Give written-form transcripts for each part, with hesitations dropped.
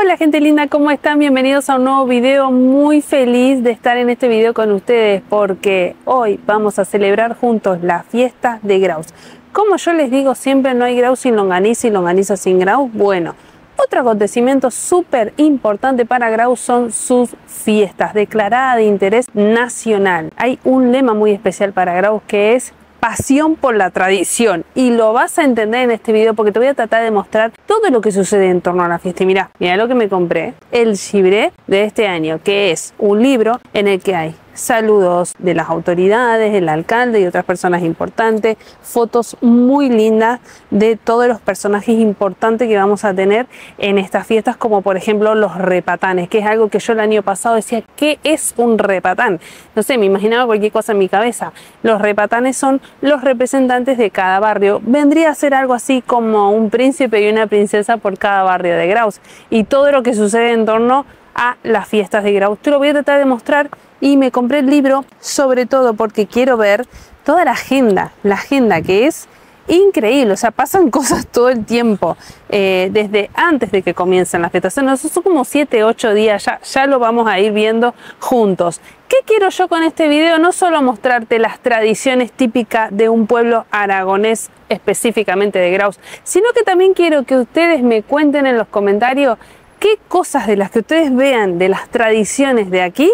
Hola gente linda, ¿cómo están? Bienvenidos a un nuevo video. Muy feliz de estar en este video con ustedes porque hoy vamos a celebrar juntos la fiesta de Graus. Como yo les digo siempre, no hay Graus sin longaniza y longaniza sin Graus. Bueno, otro acontecimiento súper importante para Graus son sus fiestas, declarada de interés nacional. Hay un lema muy especial para Graus que es pasión por la tradición, y lo vas a entender en este video porque te voy a tratar de mostrar todo lo que sucede en torno a la fiesta. Y mira lo que me compré, el Chibré de este año, que es un libro en el que hay saludos de las autoridades, el alcalde y otras personas importantes, fotos muy lindas de todos los personajes importantes que vamos a tener en estas fiestas, como por ejemplo los repatanes, que es algo que yo el año pasado decía, ¿qué es un repatán? No sé, me imaginaba cualquier cosa en mi cabeza. Los repatanes son los representantes de cada barrio. Vendría a ser algo así como un príncipe y una princesa por cada barrio de Graus, y todo lo que sucede en torno a las fiestas de Graus. Te lo voy a tratar de mostrar. Y me compré el libro sobre todo porque quiero ver toda la agenda que es increíble. O sea, pasan cosas todo el tiempo, desde antes de que comiencen las fiestas. No, son como 7, 8 días, ya lo vamos a ir viendo juntos. ¿Qué quiero yo con este video? No solo mostrarte las tradiciones típicas de un pueblo aragonés, específicamente de Graus, sino que también quiero que ustedes me cuenten en los comentarios qué cosas de las que ustedes vean de las tradiciones de aquí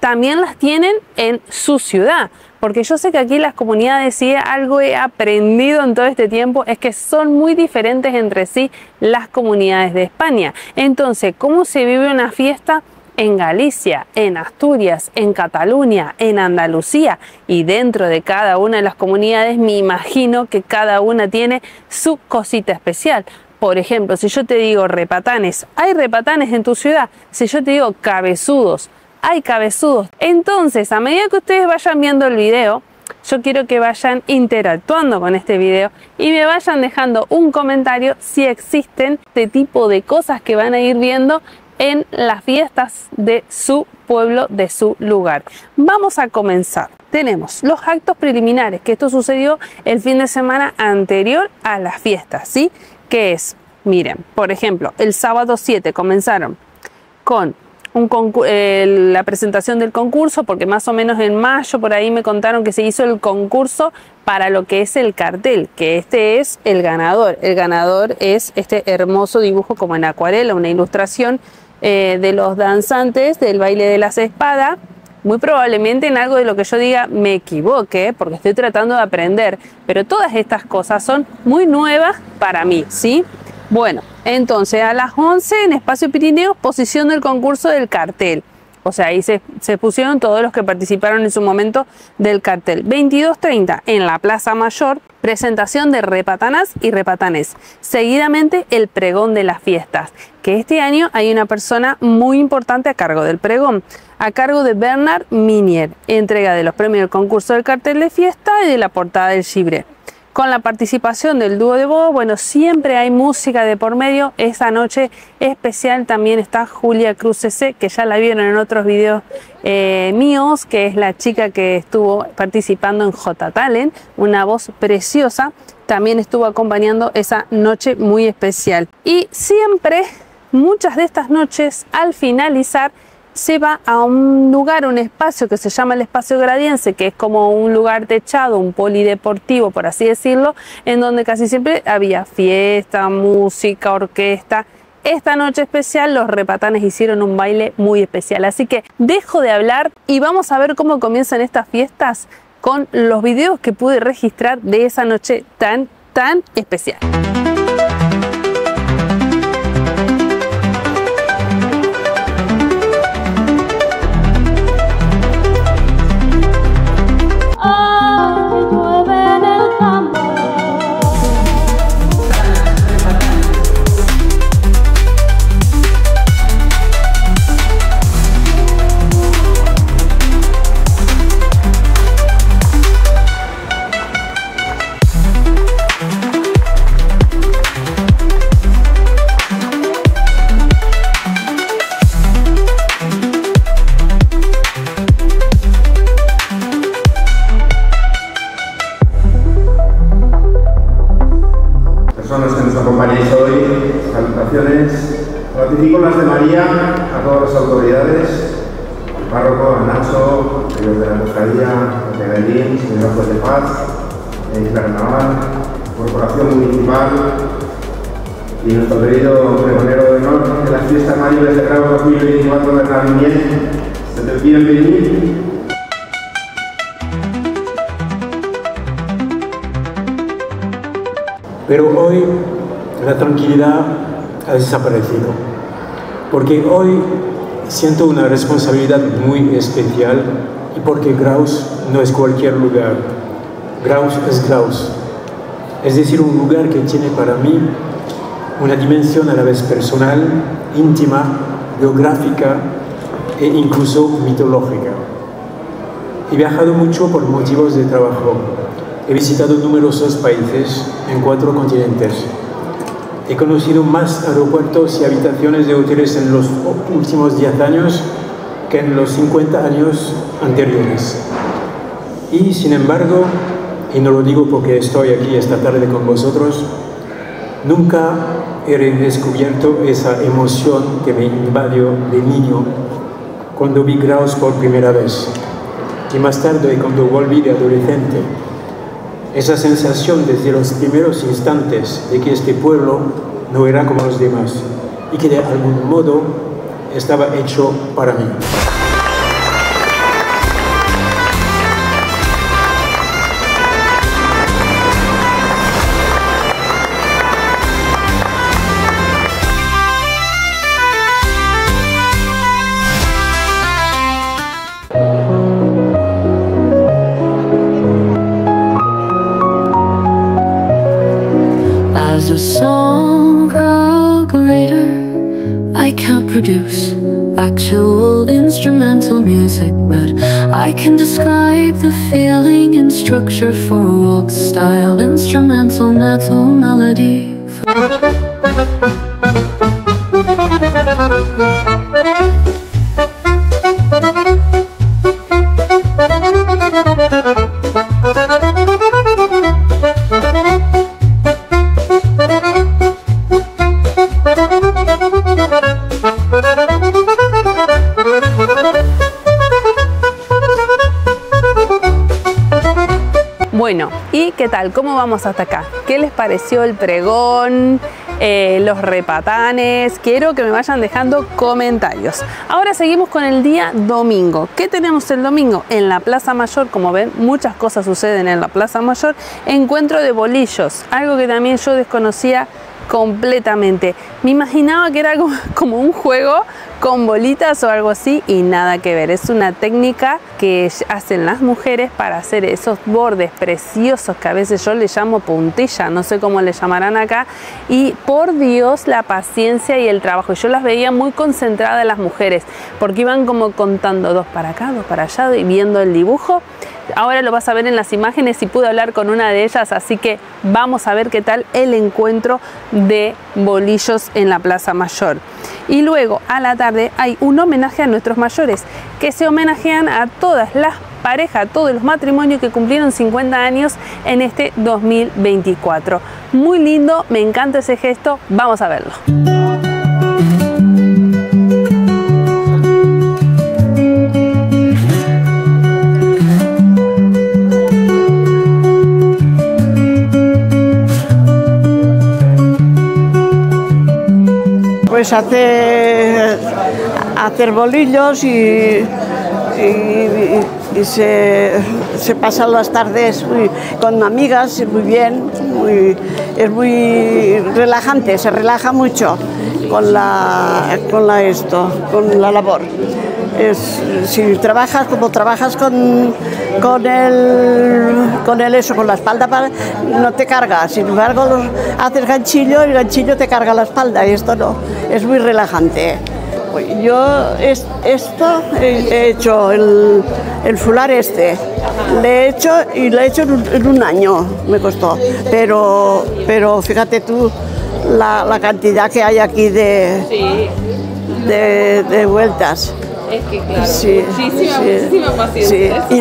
también las tienen en su ciudad, porque yo sé que aquí las comunidades, si algo he aprendido en todo este tiempo, es que son muy diferentes entre sí las comunidades de España. Entonces, ¿cómo se vive una fiesta en Galicia, en Asturias, en Cataluña, en Andalucía? Y dentro de cada una de las comunidades me imagino que cada una tiene su cosita especial. Por ejemplo, si yo te digo repatanes, ¿hay repatanes en tu ciudad? Si yo te digo cabezudos, hay cabezudos. Entonces, a medida que ustedes vayan viendo el video, yo quiero que vayan interactuando con este video y me vayan dejando un comentario si existen este tipo de cosas que van a ir viendo en las fiestas de su pueblo, de su lugar. Vamos a comenzar. Tenemos los actos preliminares, que esto sucedió el fin de semana anterior a las fiestas, ¿sí? Que es, miren, por ejemplo, el sábado 7 comenzaron con la presentación del concurso, porque más o menos en mayo por ahí me contaron que se hizo el concurso para lo que es el cartel, que este es el ganador. El ganador es este hermoso dibujo como en acuarela, una ilustración de los danzantes del baile de las espadas. Muy probablemente en algo de lo que yo diga me equivoque, porque estoy tratando de aprender, pero todas estas cosas son muy nuevas para mí, ¿sí? Bueno, entonces a las 11 en Espacio Pirineo, posición del concurso del cartel. O sea, ahí se pusieron todos los que participaron en su momento del cartel. 22:30 en la Plaza Mayor, presentación de repatanas y repatanes. Seguidamente el pregón de las fiestas, que este año hay una persona muy importante a cargo del pregón, a cargo de Bernard Minier, entrega de los premios del concurso del cartel de fiesta y de la portada del Chibré. Con la participación del dúo de voz, bueno, siempre hay música de por medio. Esa noche especial también está Julia Cruz CC, que ya la vieron en otros videos míos, que es la chica que estuvo participando en J Talent, una voz preciosa, también estuvo acompañando esa noche muy especial. Y siempre, muchas de estas noches, al finalizar, se va a un lugar, un espacio que se llama el Espacio Gradiense, que es como un lugar techado, un polideportivo, por así decirlo, en donde casi siempre había fiesta, música, orquesta. Esta noche especial los repatanes hicieron un baile muy especial, así que dejo de hablar y vamos a ver cómo comienzan estas fiestas con los videos que pude registrar de esa noche tan especial. de María a todas las autoridades, el párroco, a Nacho, señor de la Cofradía, de Medellín, señor Juez de Paz, el Carnaval, Corporación Municipal y nuestro querido pregonero de honor de las fiestas mayores de Graus 2024 de Navimiel. Se te piden venir. Pero hoy la tranquilidad ha desaparecido, porque hoy siento una responsabilidad muy especial y porque Graus no es cualquier lugar. Graus es Graus, es decir, un lugar que tiene para mí una dimensión a la vez personal, íntima, geográfica e incluso mitológica. He viajado mucho por motivos de trabajo. He visitado numerosos países en 4 continentes. He conocido más aeropuertos y habitaciones de hoteles en los últimos 10 años que en los 50 años anteriores. Y sin embargo, y no lo digo porque estoy aquí esta tarde con vosotros, nunca he redescubierto esa emoción que me invadió de niño cuando vi Graus por primera vez. Y más tarde, cuando volví de adolescente, esa sensación desde los primeros instantes de que este pueblo no era como los demás y que de algún modo estaba hecho para mí. As a song greater, I can't produce actual instrumental music, but I can describe the feeling and structure for a walk style, instrumental metal melody. Bueno, ¿y qué tal? ¿Cómo vamos hasta acá? ¿Qué les pareció el pregón? Los repatanes? Quiero que me vayan dejando comentarios. Ahora seguimos con el día domingo. ¿Qué tenemos el domingo? En la Plaza Mayor, como ven, muchas cosas suceden en la Plaza Mayor. Encuentro de bolillos, algo que también yo desconocía completamente. Me imaginaba que era como un juego con bolitas o algo así y nada que ver. Es una técnica que hacen las mujeres para hacer esos bordes preciosos que a veces yo le llamo puntilla, no sé cómo le llamarán acá, y por Dios la paciencia y el trabajo. Yo las veía muy concentradas las mujeres porque iban como contando 2 para acá, 2 para allá y viendo el dibujo. Ahora lo vas a ver en las imágenes y pude hablar con una de ellas, así que vamos a ver qué tal el encuentro de bolillos en la Plaza Mayor. Y luego a la tarde hay un homenaje a nuestros mayores, que se homenajean a todas las parejas, a todos los matrimonios que cumplieron 50 años en este 2024. Muy lindo, me encanta ese gesto, vamos a verlo. Pues hacer bolillos y se pasan las tardes con amigas, muy bien, es muy relajante, se relaja mucho con la labor. Si trabajas como trabajas con la espalda, no te carga. Sin embargo, haces ganchillo y el ganchillo te carga la espalda y esto no, es muy relajante. Yo esto he hecho, el fular le he hecho y lo he hecho en un año, me costó, pero fíjate tú la cantidad que hay aquí de vueltas. Es que claro, sí, muchísima paciencia. Sí.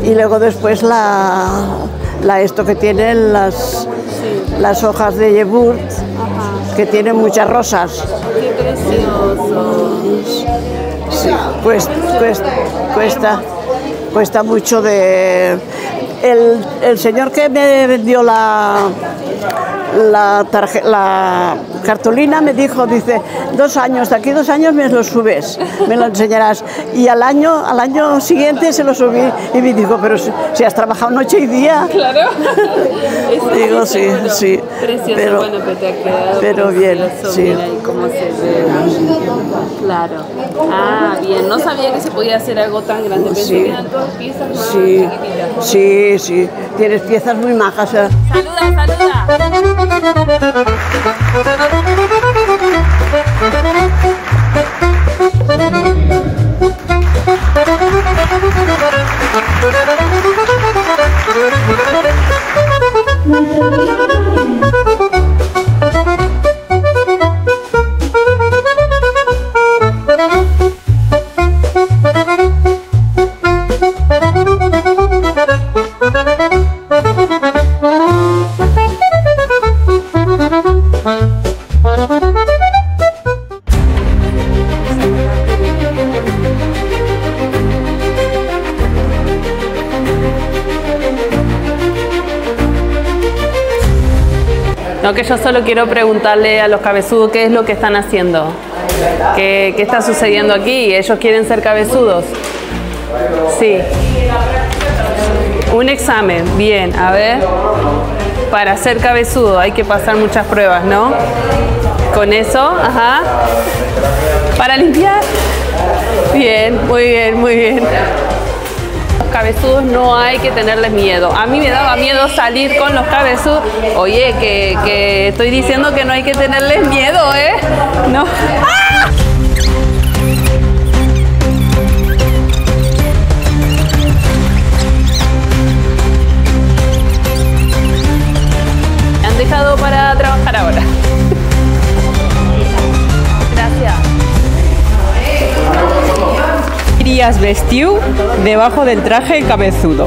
Y luego después esto que tienen las hojas de yogurt, que tienen muchas rosas. precioso. Sí, cuesta mucho de... El señor que me vendió la cartulina me dijo, dice, 2 años, de aquí 2 años me lo subes, me lo enseñarás. Y al año siguiente se lo subí y me dijo, pero si has trabajado noche y día. Claro. Digo, sí, sí. Precioso, pero, bueno, pero te ha quedado pero bien, sí. Mira ahí cómo se ve. Claro. Ah, bien. No sabía que se podía hacer algo tan grande. Pensé que eran todas piezas más chiquititas. Sí, sí. Tienes piezas muy majas. Saluda, saluda. No, que yo solo quiero preguntarle a los cabezudos qué es lo que están haciendo, qué está sucediendo aquí. ¿Ellos quieren ser cabezudos? Sí. Un examen, bien, a ver. Para ser cabezudo hay que pasar muchas pruebas, ¿no? Con eso, ajá. Para limpiar. Bien, muy bien, muy bien. Cabezudos no hay que tenerles miedo. A mí me daba miedo salir con los cabezudos. Oye, que estoy diciendo que no hay que tenerles miedo, ¿eh? No. ¡Ah! Me han dejado para trabajar ahora. Gracias. Irías vestido debajo del traje cabezudo.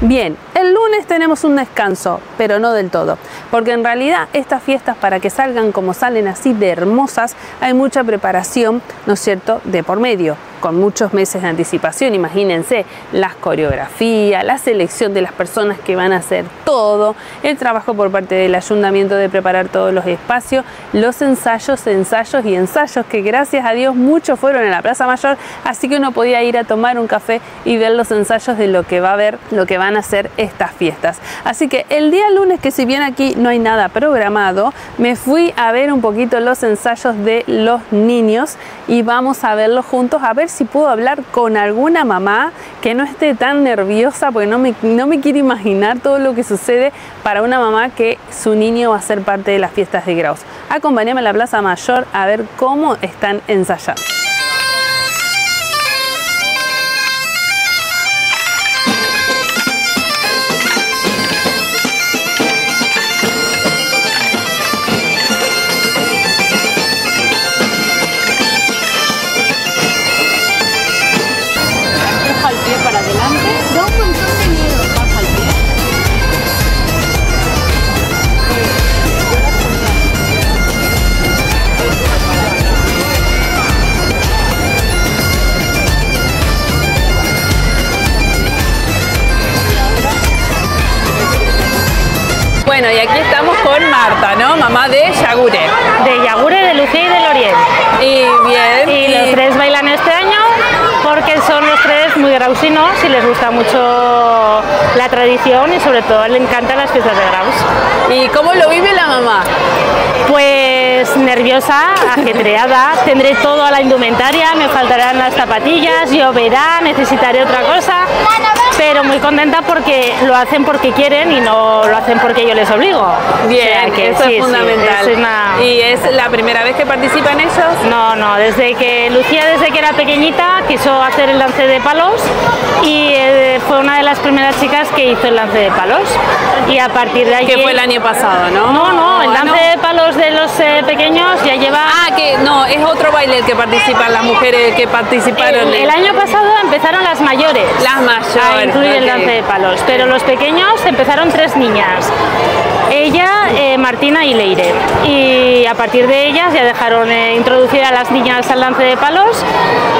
Bien, el lunes tenemos un descanso, pero no del todo, porque en realidad estas fiestas, para que salgan como salen así de hermosas, hay mucha preparación, ¿no es cierto?, de por medio, con muchos meses de anticipación. Imagínense las coreografías, la selección de las personas que van a hacer todo, el trabajo por parte del ayuntamiento de preparar todos los espacios, los ensayos y ensayos, que gracias a Dios muchos fueron en la Plaza Mayor, así que uno podía ir a tomar un café y ver los ensayos de lo que va a haber, lo que van a hacer estas fiestas. Así que el día lunes, que si bien aquí no hay nada programado, me fui a ver un poquito los ensayos de los niños y vamos a verlos juntos, a ver si puedo hablar con alguna mamá que no esté tan nerviosa, porque no me quiero imaginar todo lo que sucede para una mamá que su niño va a ser parte de las fiestas de Graus. Acompáñame a la Plaza Mayor a ver cómo están ensayando. Para adelante, da un montón de miedo, baja el pie. Bueno, y aquí estamos con Marta, ¿no? Mamá de Yagure. De Yagure, de Lucía y de Lorien. Y bien. Y los tres bailan este año porque son los tres muy grausinos y les gusta mucho la tradición y sobre todo les encantan las fiestas de Graus. ¿Y cómo lo vive la mamá? Pues nerviosa, ajetreada, tendré toda la indumentaria, me faltarán las zapatillas, lloverá, necesitaré otra cosa, pero muy contenta porque lo hacen porque quieren y no lo hacen porque yo les obligo. Bien, o sea, que eso sí, es fundamental. Sí, es una... ¿Y es la primera vez que participan ellos? No, desde que Lucía, desde que era pequeñita, quiso hacer el lance de palos y fue una de las primeras chicas que hizo el lance de palos. Y a partir de allí... Que fue el año pasado, ¿no? No, el lance de palos de los pequeños ya lleva... Ah, que no, es otro baile el que participan las mujeres que participaron. El año pasado empezaron las mayores. Las mayores. A incluir el lance de palos, pero los pequeños empezaron 3 niñas. Ella, Martina y Leire. Y a partir de ellas ya dejaron introducir a las niñas al lance de palos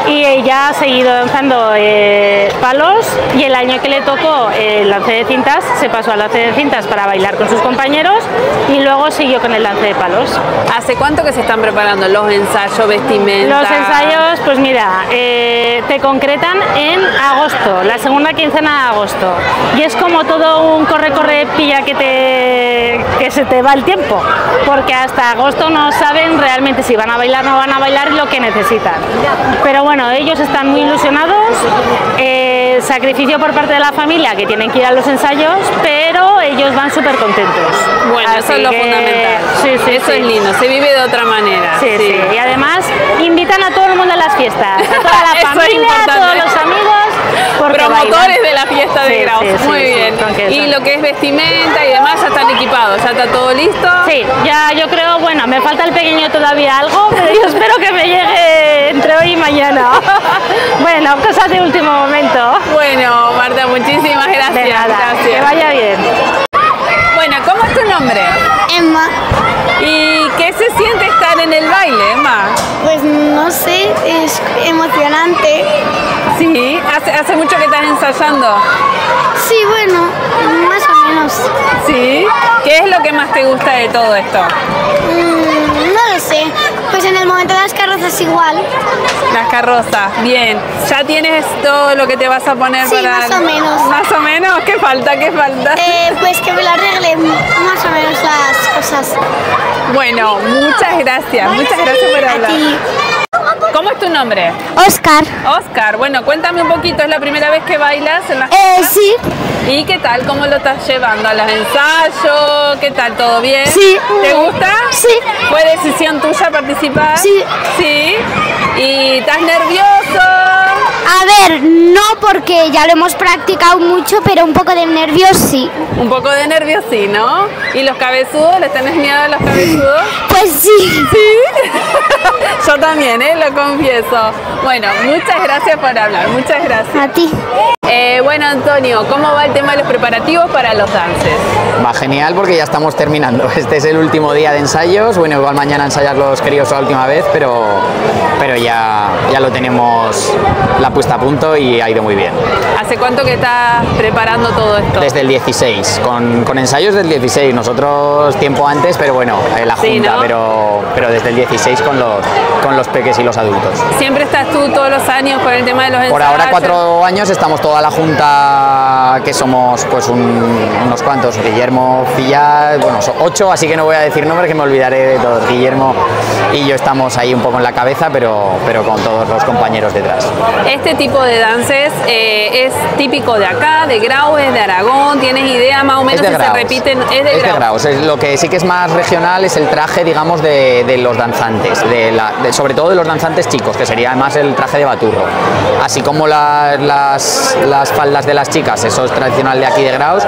y ella ha seguido danzando palos y el año que le tocó el lance de cintas se pasó al lance de cintas para bailar con sus compañeros y luego siguió con el lance de palos. ¿Hace cuánto que se están preparando los ensayos, vestimenta? Los ensayos, pues mira, te concretan en agosto, la segunda quincena de agosto y es como todo un corre, pilla que se te va el tiempo, porque hasta agosto no saben realmente si van a bailar o no van a bailar y lo que necesitan. Pero bueno, ellos están muy ilusionados, sacrificio por parte de la familia que tienen que ir a los ensayos, pero ellos van súper contentos. Bueno, eso es lo fundamental. Sí, eso es lindo, se vive de otra manera. Sí. Y además invitan a todo el mundo a las fiestas, a toda la familia, a todos los amigos. Promotores bailan. de la fiesta de Graus. Muy bien. Y lo que es vestimenta y demás ya están equipados, ya está todo listo. Sí, ya yo creo, bueno, me falta el pequeño todavía algo, pero yo espero que me llegue entre hoy y mañana. Bueno, cosas de último momento. Bueno, Marta, muchísimas gracias. De nada, gracias. que vaya bien. Bueno, ¿cómo es tu nombre? Emma. ¿Y qué se siente estar en el baile, Emma? Pues no sé, es emocionante. Sí, ¿hace mucho que estás ensayando? Sí, bueno, más o menos. ¿Sí? ¿Qué es lo que más te gusta de todo esto? No lo sé, pues en el momento de las carrozas igual. Las carrozas, bien. ¿Ya tienes todo lo que te vas a poner Sí, para...? más o menos. ¿Más o menos? ¿Qué falta? ¿Qué falta? Pues que me lo arreglen más o menos las cosas. Bueno, muchas gracias por A hablar. ti. ¿Cómo es tu nombre? Oscar. Oscar, bueno, cuéntame un poquito, ¿es la primera vez que bailas en las Sí. ¿Y qué tal? ¿Cómo lo estás llevando a los ensayos? ¿Qué tal? ¿Todo bien? Sí. ¿Te gusta? Sí. ¿Fue decisión tuya participar? Sí. ¿Sí? ¿Y estás nervioso? A ver, no porque ya lo hemos practicado mucho, pero un poco de nervios sí. Un poco de nervios sí, ¿no? ¿Y los cabezudos? ¿Les tenés miedo a los cabezudos? Pues sí. ¿Sí? Yo también, lo confieso. Bueno, muchas gracias por hablar, muchas gracias. A ti. Bueno, Antonio, ¿cómo va el tema de los preparativos para los dances? Va genial porque ya estamos terminando. Este es el último día de ensayos. Bueno, igual mañana ensayar los críos la última vez, pero ya lo tenemos la puesta a punto y ha ido muy bien. ¿Hace cuánto que estás preparando todo esto? Desde el 16, con ensayos del 16. Nosotros tiempo antes, pero bueno, la junta, Sí, ¿no? pero desde el 16 con los peques y los adultos. ¿Siempre estás tú todos los años con el tema de los ensayos? Por ahora 4 años estamos toda la junta, que somos pues unos cuantos, Guillermo, Fillar, bueno, 8, así que no voy a decir nombres que me olvidaré de todos. Guillermo y yo estamos ahí un poco en la cabeza, pero con todos los compañeros detrás. Este tipo de dances es típico de acá, de Graus, es de Aragón, ¿tienes idea más o menos si se repiten? Es de Graus. Lo que sí que es más regional es el traje, digamos, de los danzantes, sobre todo de los danzantes chicos, que sería más el traje de baturro. Así como las faldas de las chicas, eso es tradicional de aquí de Graus,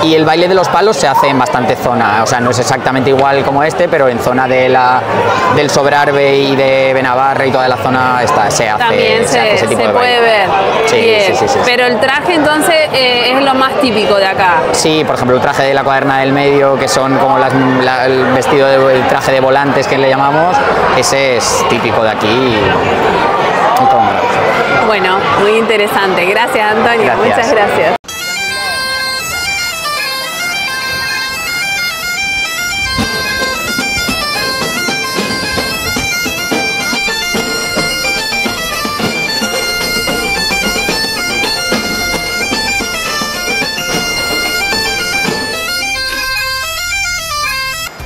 y el baile de los palos se hace en bastante zona, o sea, no es exactamente igual como este, pero en zona del Sobrarbe y de Benavarra y toda la zona se hace ese tipo de baile. Se puede ver. Sí, sí. Pero el traje entonces es lo más típico de acá. Sí, por ejemplo el traje de la cuaderna del medio, que son como el vestido el traje de volantes que le llamamos, ese es típico de aquí y todo. Bueno, muy interesante. Gracias, Antonio. Gracias. Muchas gracias.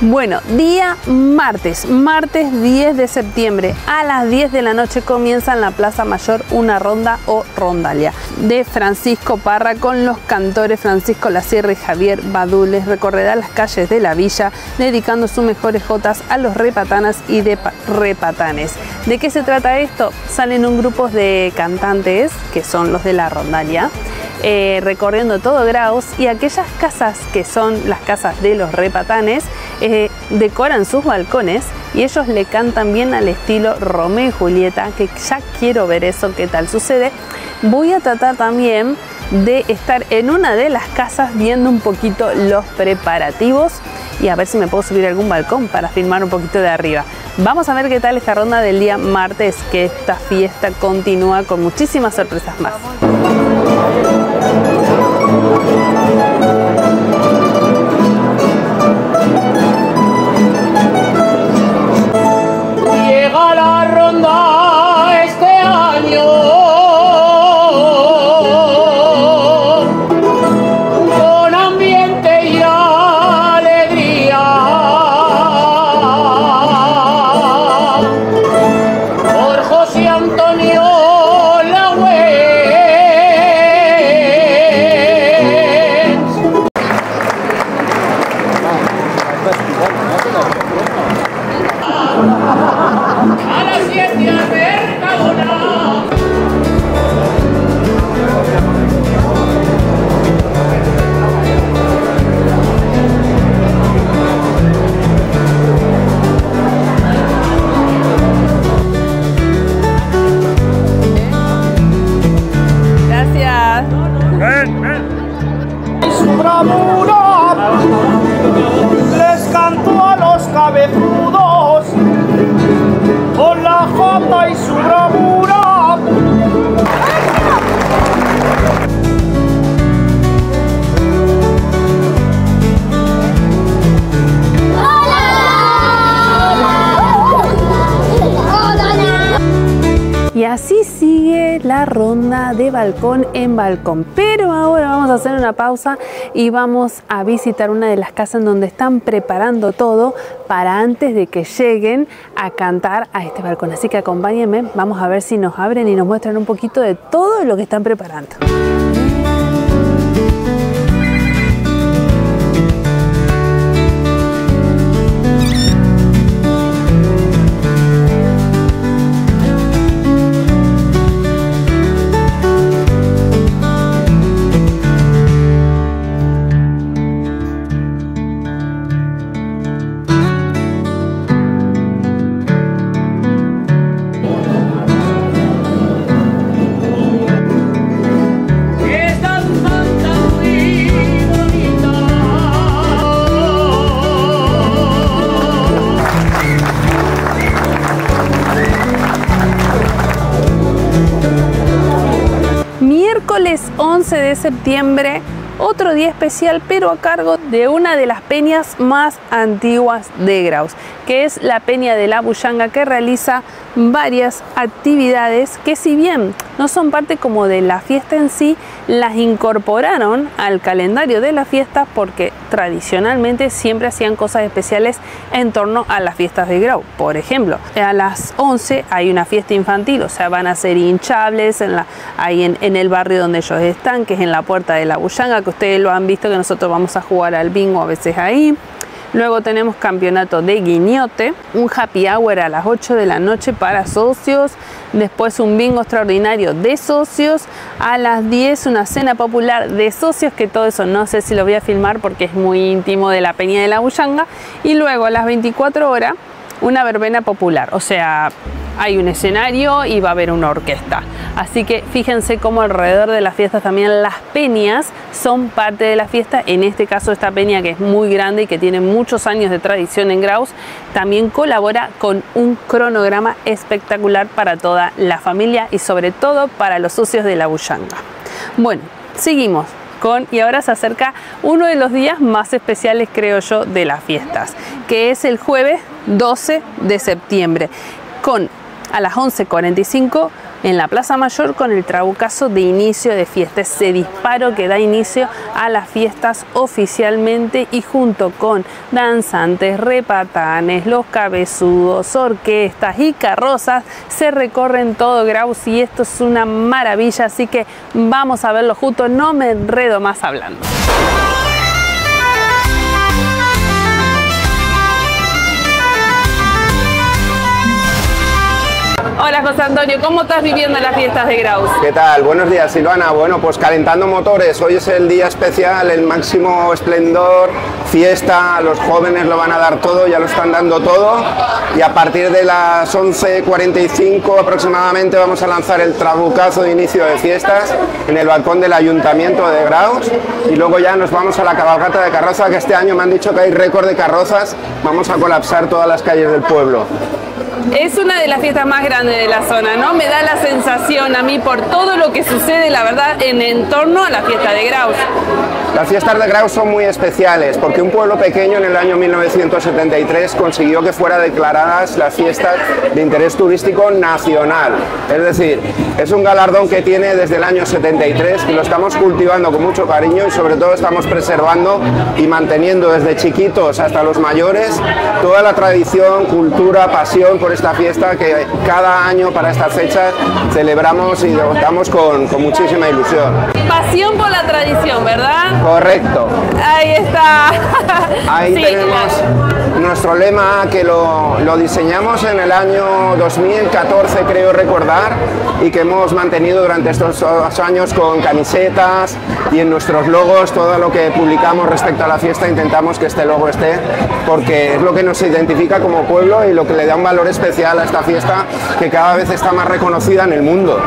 Bueno, día martes 10 de septiembre a las 10 de la noche comienza en la Plaza Mayor una ronda o rondalia de Francisco Parra con los cantores Francisco Lasierra y Javier Badules. Recorrerá las calles de la villa dedicando sus mejores jotas a los repatanas y de repatanes. ¿De qué se trata esto? Salen un grupo de cantantes que son los de la rondalia. Recorriendo todo Graus, y aquellas casas que son las casas de los repatanes decoran sus balcones y ellos le cantan bien al estilo Romeo y Julieta, que ya quiero ver eso, qué tal sucede. Voy a tratar también de estar en una de las casas viendo un poquito los preparativos y a ver si me puedo subir a algún balcón para filmar un poquito de arriba. Vamos a ver qué tal esta ronda del día martes, que esta fiesta continúa con muchísimas sorpresas más. Llega la ronda este año con ambiente y alegría, por José Antonio a las 7 a Mercadona. Gracias. Y su bravura les cantó a los cabezudos con la jota y su bravura. Y así sigue la ronda de balcón en balcón. Pero ahora vamos a hacer una pausa y vamos a visitar una de las casas en donde están preparando todo para antes de que lleguen a cantar a este balcón. Así que acompáñenme, vamos a ver si nos abren y nos muestran un poquito de todo lo que están preparando. Miércoles 11 de septiembre, otro día especial, pero a cargo de una de las peñas más antiguas de Graus, que es la Peña de la Bullanga, que realiza varias actividades que, si bien no son parte como de la fiesta en sí, las incorporaron al calendario de las fiestas porque tradicionalmente siempre hacían cosas especiales en torno a las fiestas de Graus. Por ejemplo, a las 11 hay una fiesta infantil, o sea, van a ser hinchables ahí en el barrio donde ellos están, que es en la Puerta de la Bullanga, que ustedes lo han visto, que nosotros vamos a jugar al bingo a veces ahí. Luego tenemos campeonato de guiñote, un happy hour a las 8 de la noche para socios, después un bingo extraordinario de socios, a las 10 una cena popular de socios, que todo eso no sé si lo voy a filmar porque es muy íntimo de la Peña de la Bullanga, y luego a las 24 horas una verbena popular, o sea, hay un escenario y va a haber una orquesta. Así que fíjense cómo alrededor de las fiestas también las peñas son parte de la fiesta. En este caso, esta peña, que es muy grande y que tiene muchos años de tradición en Graus, también colabora con un cronograma espectacular para toda la familia y sobre todo para los socios de la Bullanga. Bueno, seguimos y ahora se acerca uno de los días más especiales, creo yo, de las fiestas, que es el jueves 12 de septiembre, con a las 11:45 en la Plaza Mayor con el trabucazo de inicio de fiesta, ese disparo que da inicio a las fiestas oficialmente, y junto con danzantes, repatanes, los cabezudos, orquestas y carrozas se recorren todo Graus, y esto es una maravilla, así que vamos a verlo juntos, no me enredo más hablando. Hola José Antonio, ¿cómo estás viviendo las fiestas de Graus? ¿Qué tal? Buenos días, Silvana. Bueno, pues calentando motores. Hoy es el día especial, el máximo esplendor, fiesta, los jóvenes lo van a dar todo, ya lo están dando todo, y a partir de las 11:45 aproximadamente vamos a lanzar el trabucazo de inicio de fiestas en el balcón del Ayuntamiento de Graus, y luego ya nos vamos a la cabalgata de carroza, que este año me han dicho que hay récord de carrozas, vamos a colapsar todas las calles del pueblo. Es una de las fiestas más grandes de la zona, ¿no? Me da la sensación a mí, por todo lo que sucede, la verdad, en torno a la fiesta de Graus. Las fiestas de Graus son muy especiales porque un pueblo pequeño en el año 1973 consiguió que fueran declaradas las fiestas de interés turístico nacional. Es decir, es un galardón que tiene desde el año 73, que lo estamos cultivando con mucho cariño y sobre todo estamos preservando y manteniendo desde chiquitos hasta los mayores toda la tradición, cultura, pasión por esta fiesta que cada año para estas fechas celebramos y damos con muchísima ilusión. Pasión por la tradición, ¿verdad? Correcto. Ahí está. Ahí sí, tenemos nuestro lema, que lo diseñamos en el año 2014, creo recordar, y que hemos mantenido durante estos 2 años con camisetas y en nuestros logos. Todo lo que publicamos respecto a la fiesta intentamos que este logo esté, porque es lo que nos identifica como pueblo y lo que le da un valor especial a esta fiesta, que cada vez está más reconocida en el mundo.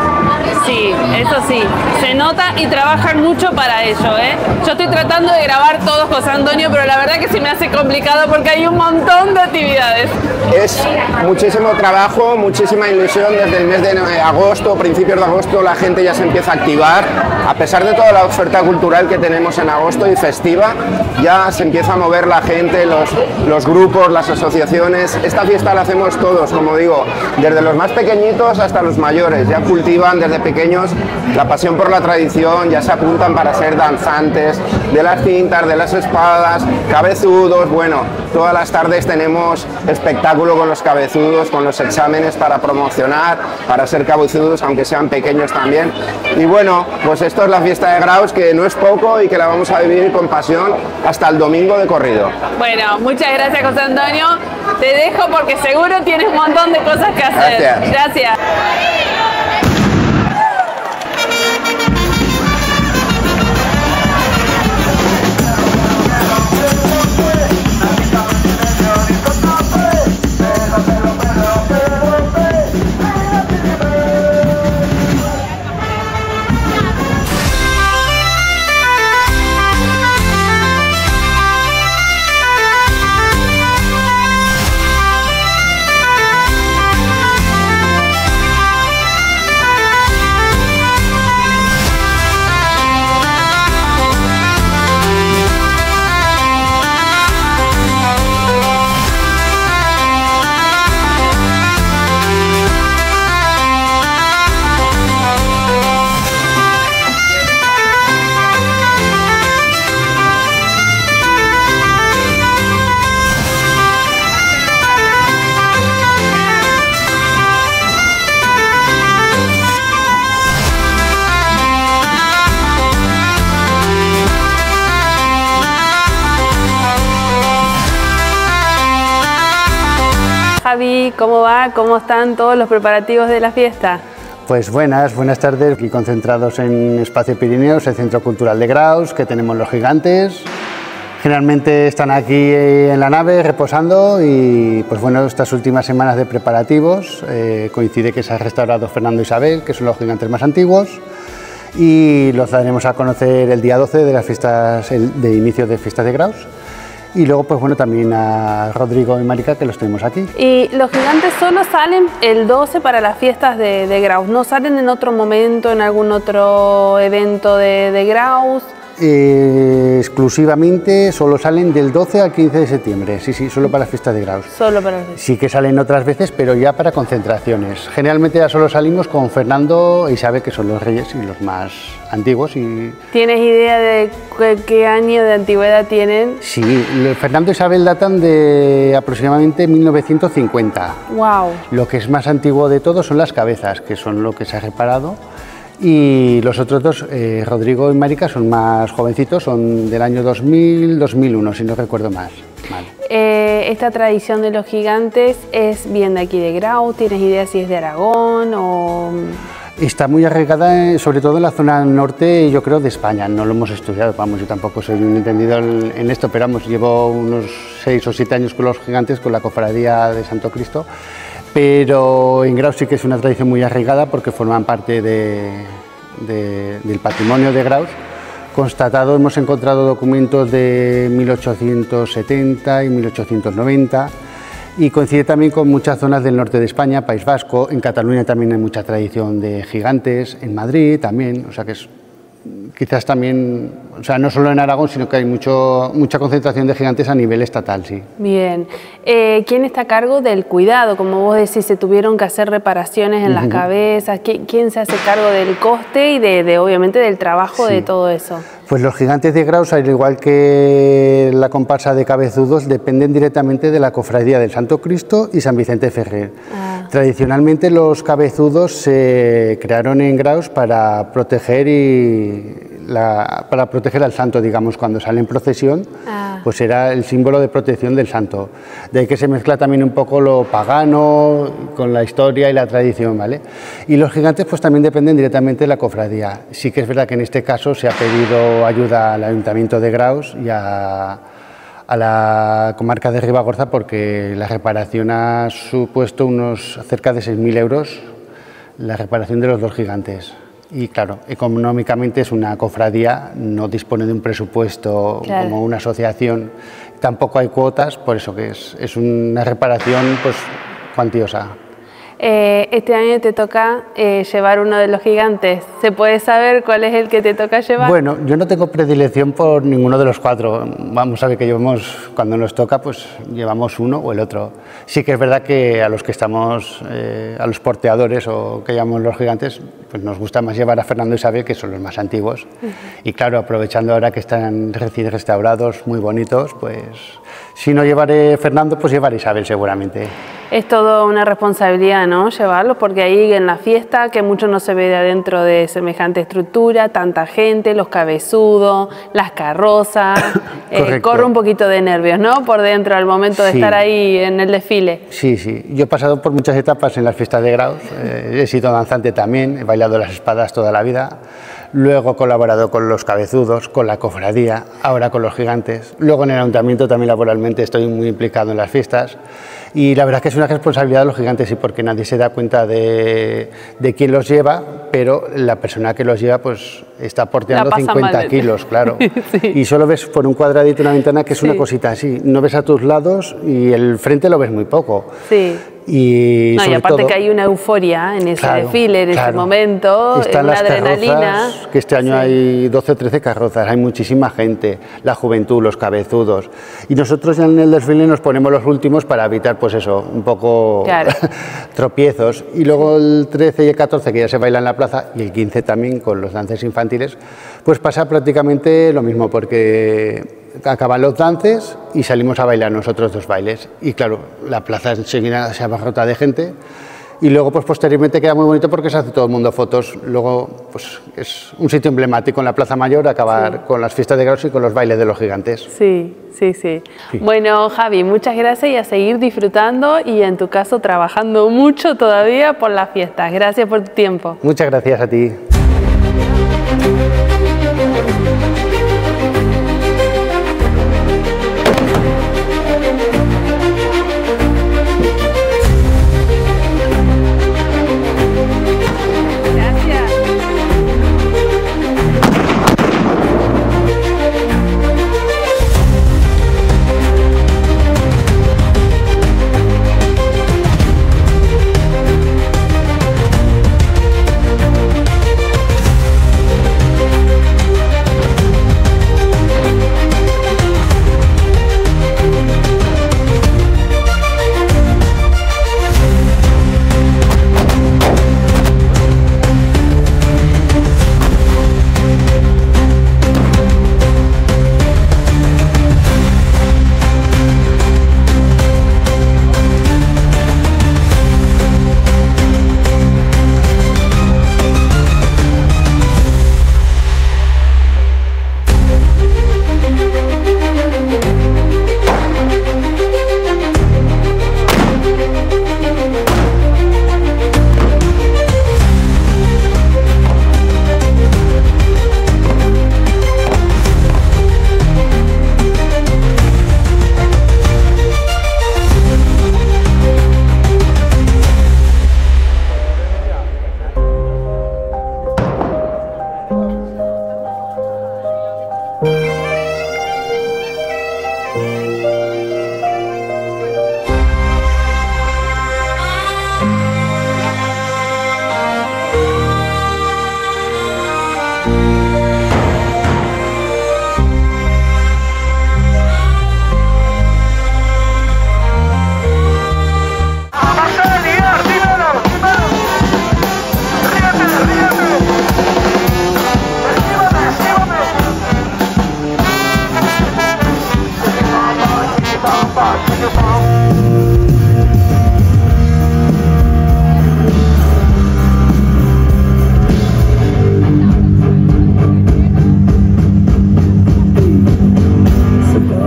Sí, eso sí, se nota y trabajan mucho para ello, ¿eh? Yo estoy tratando de grabar todo, José Antonio, pero la verdad que se me hace complicado porque hay un montón de actividades. Es muchísimo trabajo, muchísima ilusión. Desde el mes de agosto, principios de agosto, la gente ya se empieza a activar. A pesar de toda la oferta cultural que tenemos en agosto y festiva, ya se empieza a mover la gente, los grupos, las asociaciones. Esta fiesta la hacemos todos, como digo, desde los más pequeñitos hasta los mayores. Ya cultivan desde pequeños la pasión por la tradición, ya se apuntan para ser danzantes de las cintas, de las espadas, cabezudos. Bueno, todas las tardes tenemos espectáculo con los cabezudos, con los exámenes para promocionar, para ser cabezudos, aunque sean pequeños también. Y bueno, pues esto es la fiesta de Graus, que no es poco y que la vamos a vivir con pasión hasta el domingo de corrido. Bueno, muchas gracias, José Antonio. Te dejo porque seguro tienes un montón de cosas que hacer. Gracias. Gracias. Javi, ¿cómo va? ¿Cómo están todos los preparativos de la fiesta? Pues buenas tardes, aquí concentrados en Espacio Pirineos, el Centro Cultural de Graus, que tenemos los gigantes. Generalmente están aquí en la nave reposando y pues bueno, estas últimas semanas de preparativos coincide que se ha restaurado Fernando e Isabel, que son los gigantes más antiguos, y los daremos a conocer el día 12 de las fiestas, de inicio de fiestas de Graus. Y luego, pues bueno, también a Rodrigo y Marica, que los tenemos aquí. Y los gigantes solo salen el 12 para las fiestas de Graus, ¿no salen en otro momento, en algún otro evento de Graus? Exclusivamente solo salen del 12 al 15 de septiembre, sí, sí, solo para las fiestas de Graus. Solo para las fiestas. Sí que salen otras veces, pero ya para concentraciones. Generalmente ya solo salimos con Fernando e Isabel, que son los reyes y los más antiguos. ¿Tienes idea de qué año de antigüedad tienen? Sí, Fernando e Isabel datan de aproximadamente 1950. Wow. Lo que es más antiguo de todo son las cabezas, que son lo que se ha reparado. Y los otros dos, Rodrigo y Marica, son más jovencitos, son del año 2000-2001, si no recuerdo más. Vale. Esta tradición de los gigantes es bien de aquí de Graus. ¿Tienes idea si es de Aragón o...? Está muy arraigada, sobre todo en la zona norte, yo creo, de España. No lo hemos estudiado, vamos, yo tampoco soy un entendido en esto, pero vamos, llevo unos 6 o 7 años con los gigantes, con la cofradía de Santo Cristo. Pero en Graus sí que es una tradición muy arraigada porque forman parte del patrimonio de Graus. Constatado, hemos encontrado documentos de 1870 y 1890 y coincide también con muchas zonas del norte de España, País Vasco, en Cataluña también hay mucha tradición de gigantes, en Madrid también, o sea que es quizás también, o sea, no solo en Aragón, sino que hay mucha concentración de gigantes a nivel estatal, sí. Bien. ¿Quién está a cargo del cuidado? Como vos decís, se tuvieron que hacer reparaciones en las cabezas. ¿Quién se hace cargo del coste y obviamente del trabajo de todo eso? Pues los gigantes de Graus, al igual que la comparsa de cabezudos, dependen directamente de la cofradía del Santo Cristo y San Vicente Ferrer. Tradicionalmente los cabezudos se crearon en Graus para proteger al santo, digamos, cuando sale en procesión, pues era el símbolo de protección del santo. De ahí que se mezcla también un poco lo pagano con la historia y la tradición, ¿vale? Y los gigantes pues también dependen directamente de la cofradía. Sí que es verdad que en este caso se ha pedido ayuda al Ayuntamiento de Graus y a la comarca de Ribagorza porque la reparación ha supuesto unos cerca de 6.000 euros la reparación de los dos gigantes. Y claro, económicamente es una cofradía, no dispone de un presupuesto como una asociación, tampoco hay cuotas, por eso que es una reparación pues cuantiosa. Este año te toca llevar uno de los gigantes. ¿Se puede saber cuál es el que te toca llevar? Bueno, yo no tengo predilección por ninguno de los cuatro. Vamos a ver que llevamos, cuando nos toca, pues llevamos uno o el otro. Sí que es verdad que a los que estamos, a los porteadores o que llamamos los gigantes, pues nos gusta más llevar a Fernando y Isabel, que son los más antiguos. Y claro, aprovechando ahora que están recién restaurados, muy bonitos, pues si no llevaré Fernando, pues llevaré Isabel seguramente. Es todo una responsabilidad, ¿no? Llevarlos, porque ahí en la fiesta, que mucho no se ve de adentro de semejante estructura, tanta gente, los cabezudos, las carrozas, corre un poquito de nervios, ¿no? Por dentro al momento de estar ahí en el desfile. Sí, sí. Yo he pasado por muchas etapas en las fiestas de Graus, he sido danzante también, he bailado las espadas toda la vida. Luego he colaborado con los cabezudos, con la cofradía, ahora con los gigantes. Luego en el ayuntamiento también laboralmente estoy muy implicado en las fiestas. Y la verdad es que es una responsabilidad de los gigantes, sí, porque nadie se da cuenta de quién los lleva, pero la persona que los lleva pues está porteando 50 kilos, claro. Y solo ves por un cuadradito una ventana que es una cosita así. No ves a tus lados y el frente lo ves muy poco. Y, no, y aparte que hay una euforia en ese desfile, en ese momento, están una las adrenalina. Carrozas, que este año hay 12 o 13 carrozas, hay muchísima gente, la juventud, los cabezudos. Y nosotros en el desfile nos ponemos los últimos para evitar, pues eso, un poco tropiezos. Y luego el 13 y el 14, que ya se baila en la plaza, y el 15 también con los dances infantiles, pues pasa prácticamente lo mismo, porque acaban los dances y salimos a bailar nosotros dos bailes y claro, la plaza enseguida se abarrota de gente y luego pues posteriormente queda muy bonito porque se hace todo el mundo fotos. Luego pues es un sitio emblemático en la Plaza Mayor acabar con las fiestas de Graus y con los bailes de los gigantes. Sí. Bueno, Javi, muchas gracias y a seguir disfrutando y en tu caso trabajando mucho todavía por las fiestas. Gracias por tu tiempo. Muchas gracias a ti.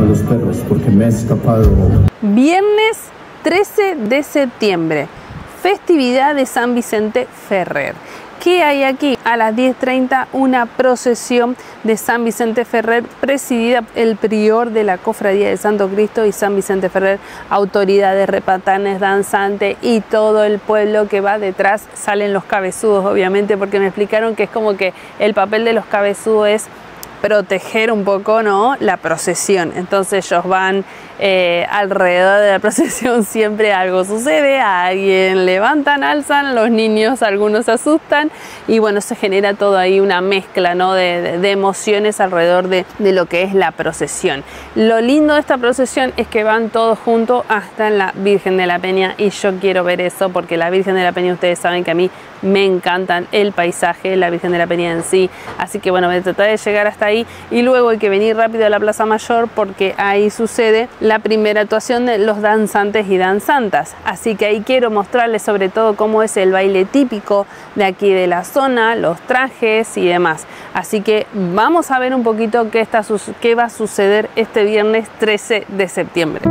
Los perros porque me he escapado. Viernes 13 de septiembre, festividad de San Vicente Ferrer. ¿Qué hay aquí? A las 10:30 una procesión de San Vicente Ferrer presidida el prior de la Cofradía de Santo Cristo y San Vicente Ferrer, autoridades, repatanes, danzantes y todo el pueblo que va detrás. Salen los cabezudos, obviamente, porque me explicaron que es como que el papel de los cabezudos es proteger un poco, ¿no?, la procesión. Entonces ellos van alrededor de la procesión, siempre algo sucede, a alguien levantan, alzan, los niños algunos se asustan y bueno, se genera todo ahí una mezcla, ¿no?, de emociones alrededor de lo que es la procesión. Lo lindo de esta procesión es que van todos juntos hasta la Virgen de la Peña y yo quiero ver eso porque la Virgen de la Peña, ustedes saben que a mí me encantan el paisaje, la Virgen de la Peña en sí, así que bueno, voy a tratar de llegar hasta ahí y luego hay que venir rápido a la Plaza Mayor porque ahí sucede la primera actuación de los danzantes y danzantas, así que ahí quiero mostrarles sobre todo cómo es el baile típico de aquí de la zona, los trajes y demás, así que vamos a ver un poquito qué va a suceder este viernes 13 de septiembre.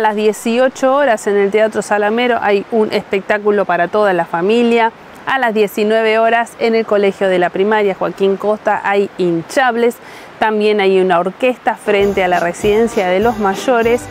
las 18 horas en el Teatro Salamero hay un espectáculo para toda la familia. A las 19 horas en el Colegio de la Primaria Joaquín Costa hay hinchables. También hay una orquesta frente a la residencia de los mayores.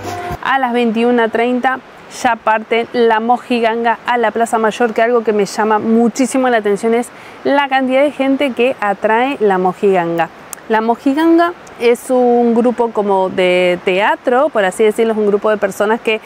A las 21:30 ya parte la mojiganga a la Plaza Mayor, que algo que me llama muchísimo la atención es la cantidad de gente que atrae la mojiganga. La mojiganga es un grupo como de teatro, por así decirlo, es un grupo de personas que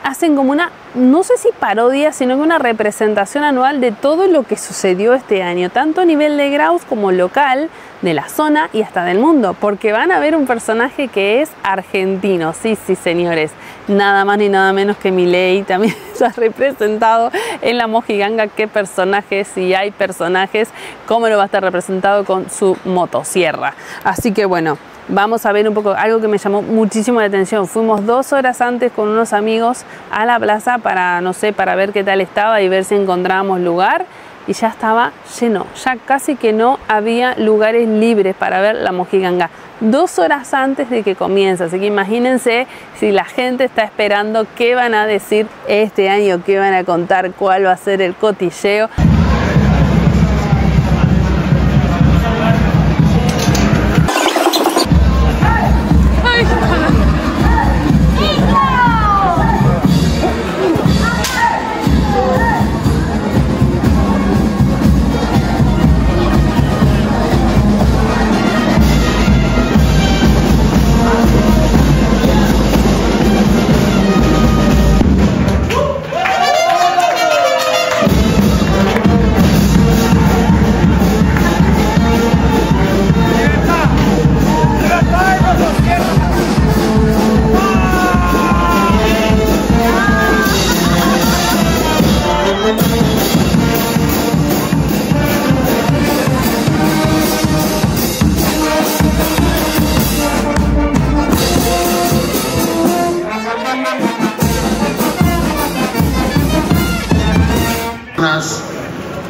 hacen como una, no sé si parodia, sino que una representación anual de todo lo que sucedió este año, tanto a nivel de Graus como local, de la zona y hasta del mundo, porque van a ver un personaje que es argentino, sí, señores, nada más ni nada menos que Milei también está representado en la mojiganga. ¿Qué personajes? Si hay personajes, cómo lo va a estar representado con su motosierra. Así que bueno, vamos a ver un poco, algo que me llamó muchísimo la atención. Fuimos 2 horas antes con unos amigos a la plaza para, no sé, para ver qué tal estaba y ver si encontrábamos lugar. Y ya estaba lleno, ya casi que no había lugares libres para ver la mojiganga. 2 horas antes de que comience, así que imagínense si la gente está esperando qué van a decir este año, qué van a contar, cuál va a ser el cotilleo.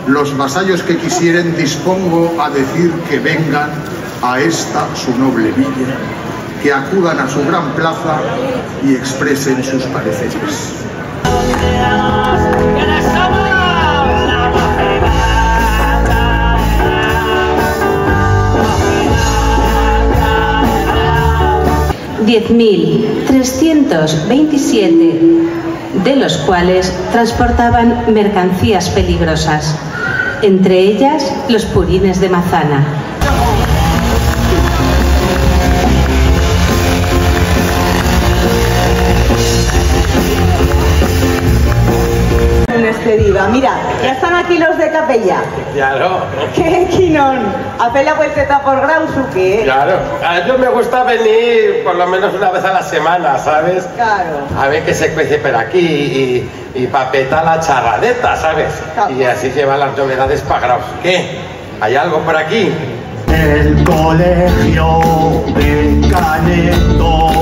Los vasallos que quisieren dispongo a decir que vengan a esta su noble villa, que acudan a su gran plaza y expresen sus pareceres. $10.327, de los cuales transportaban mercancías peligrosas, entre ellas los purines de manzana. Despedida. Mira, ya están aquí los de Capella. Claro. ¡Qué quinón! ¿Hace la vuelteta por Graus o qué? Claro. A mí me gusta venir por lo menos una vez a la semana, ¿sabes? Claro. A ver qué se cuece por aquí y papeta la charradeta, ¿sabes? Claro. Y así llevan las novedades para Graus. ¿Qué? ¿Hay algo por aquí? El colegio de Caneto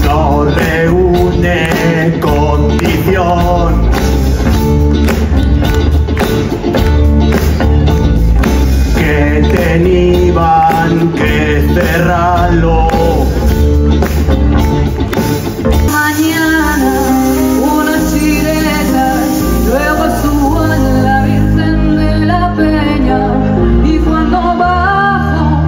no reúne condición que tenían que cerrarlo. Mañana unas sirenas, luego subo a la Virgen de la Peña y cuando bajo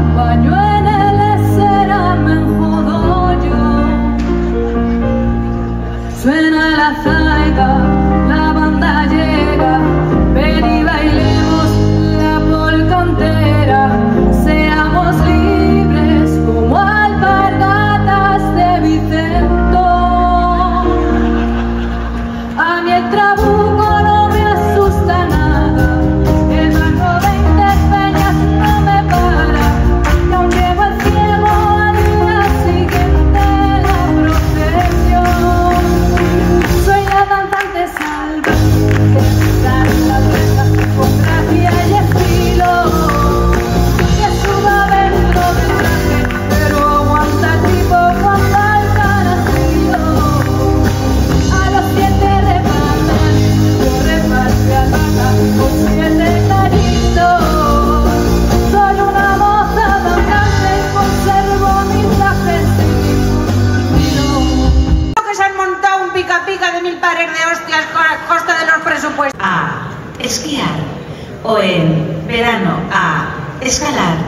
o en verano a escalar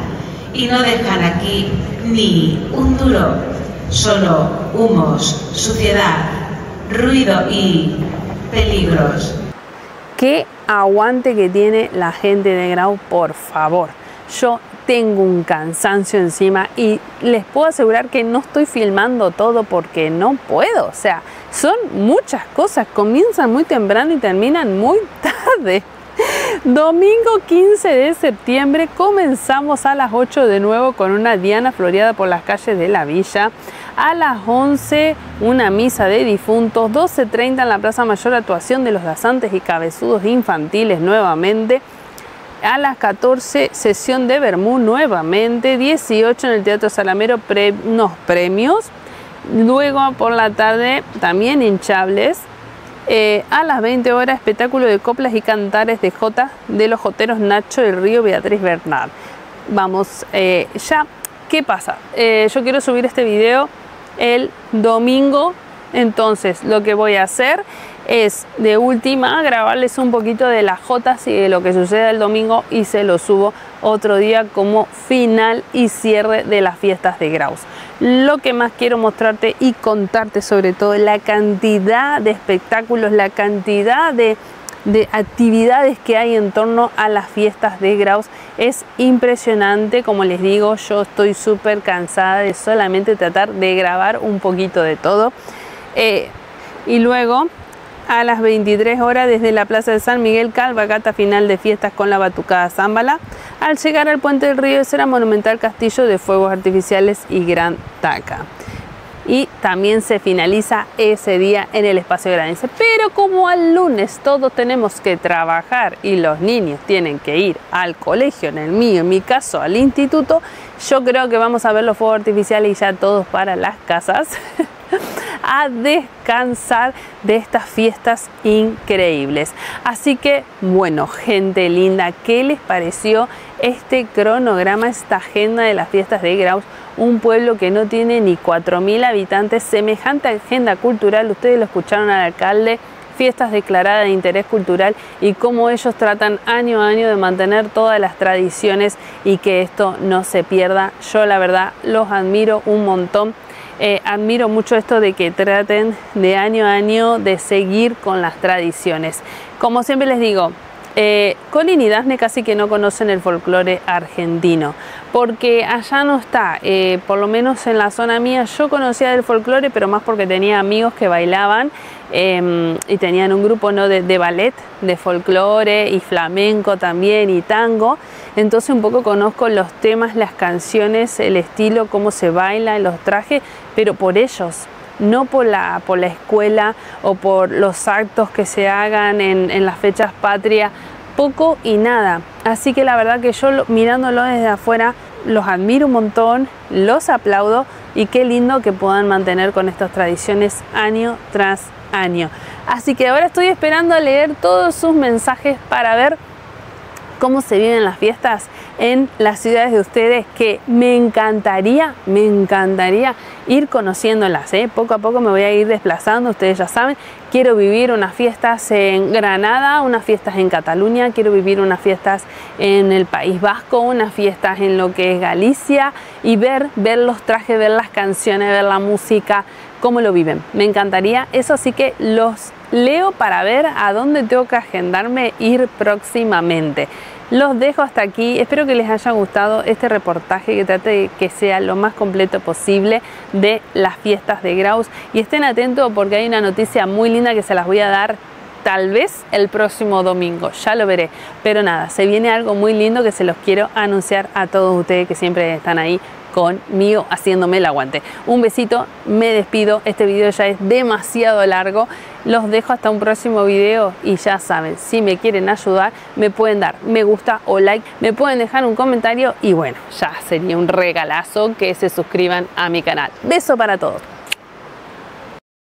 y no dejan aquí ni un duro, solo humos, suciedad, ruido y peligros. Qué aguante que tiene la gente de Graus, por favor. Yo tengo un cansancio encima y les puedo asegurar que no estoy filmando todo porque no puedo. O sea, son muchas cosas, comienzan muy temprano y terminan muy tarde. Domingo 15 de septiembre comenzamos a las 8 de nuevo con una diana floreada por las calles de la villa. A las 11 una misa de difuntos, 12:30 en la Plaza Mayor actuación de los danzantes y cabezudos infantiles nuevamente. A las 14 sesión de vermú nuevamente, 18 en el Teatro Salamero unos premios. Luego por la tarde también hinchables. A las 20 horas espectáculo de coplas y cantares de Jota de los joteros Nacho del Río, Beatriz Bernard. Vamos, ya, ¿qué pasa? Yo quiero subir este video el domingo, entonces lo que voy a hacer es de última grabarles un poquito de las jotas y de lo que sucede el domingo y se lo subo otro día como final y cierre de las fiestas de Graus. Lo que más quiero mostrarte y contarte sobre todo la cantidad de espectáculos, la cantidad de actividades que hay en torno a las fiestas de Graus es impresionante. Como les digo, yo estoy súper cansada de solamente tratar de grabar un poquito de todo. Y luego a las 23 horas desde la Plaza de San Miguel, cabalgata final de fiestas con la batucada Zámbala. Al llegar al Puente del Río será monumental castillo de fuegos artificiales y gran taca. Y también se finaliza ese día en el Espacio Granice. Pero como al lunes todos tenemos que trabajar y los niños tienen que ir al colegio, en mi caso al instituto, yo creo que vamos a ver los fuegos artificiales y ya todos para las casas a descansar de estas fiestas increíbles. Así que bueno, gente linda, ¿qué les pareció este cronograma, esta agenda de las fiestas de Graus? Un pueblo que no tiene ni 4.000 habitantes, semejante agenda cultural. Ustedes lo escucharon al alcalde, fiestas declaradas de interés cultural y cómo ellos tratan año a año de mantener todas las tradiciones y que esto no se pierda. Yo la verdad los admiro un montón. Admiro mucho esto de que traten de año a año de seguir con las tradiciones. Como siempre les digo, Colin y Dafne casi que no conocen el folclore argentino, porque allá no está, por lo menos en la zona mía yo conocía del folclore, pero más porque tenía amigos que bailaban y tenían un grupo, ¿no?, de ballet, de folclore y flamenco también y tango. Entonces un poco conozco los temas, las canciones, el estilo, cómo se baila, los trajes, pero por ellos, no por la escuela o por los actos que se hagan en las fechas patrias, poco y nada. Así que la verdad que yo mirándolo desde afuera los admiro un montón, los aplaudo y qué lindo que puedan mantener con estas tradiciones año tras año. Así que ahora estoy esperando a leer todos sus mensajes para ver cómo se viven las fiestas en las ciudades de ustedes, que me encantaría ir conociéndolas, Poco a poco me voy a ir desplazando, ustedes ya saben, quiero vivir unas fiestas en Granada, unas fiestas en Cataluña, quiero vivir unas fiestas en el País Vasco, unas fiestas en lo que es Galicia y ver los trajes, ver las canciones, ver la música, cómo lo viven. Me encantaría, eso sí que los leo para ver a dónde tengo que agendarme ir próximamente. Los dejo hasta aquí, espero que les haya gustado este reportaje, que trate de que sea lo más completo posible de las fiestas de Graus y estén atentos porque hay una noticia muy linda que se las voy a dar tal vez el próximo domingo, ya lo veré, pero nada, se viene algo muy lindo que se los quiero anunciar a todos ustedes que siempre están ahí conmigo haciéndome el aguante. Un besito, me despido, este video ya es demasiado largo, los dejo hasta un próximo video y ya saben, si me quieren ayudar me pueden dar me gusta o like, me pueden dejar un comentario y bueno, ya sería un regalazo que se suscriban a mi canal. Beso para todos.